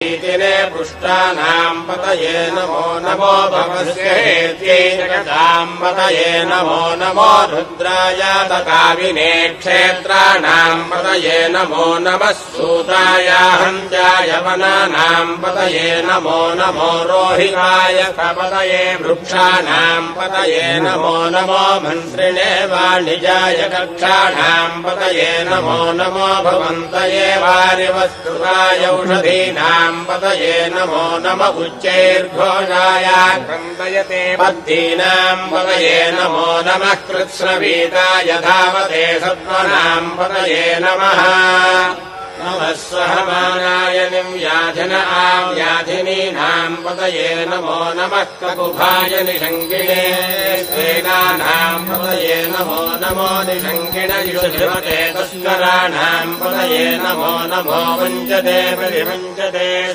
ीतिने पुष्टानाम् पतये नमो नमो भवस्येत्यै जगताम् पतये नमो नमो रुद्राय तकाविने क्षेत्राणाम् पतये नमो नमः सूताय हन्त्याय वनानाम् पतये नमो नमो रोहिताय पतये वृक्षाणाम् पतये नमो नमो मन्त्रिणे वाणिजाय कक्षाणाम् पतये नमो नमो भवन्तये वारिवस्तुताय औषधीनाम् पतये नमो नम उच्चैर्घोषाय क्रन्दयते पद्दीनाम् पतये नमो नमः कृत्स्नवीताय धावते सत्त्वनाम् पतये नमः नमः सहमानाय निव्याधिन आव्याधिनीनाम् पतये नमो नमः ककुभाय निषङ्गिणे स्त्रीणानाम् पतये नमो नमो निषङ्गिण युषिवते तस्कराणाम् पतये नमो नमो वञ्चते प्रतिवञ्चते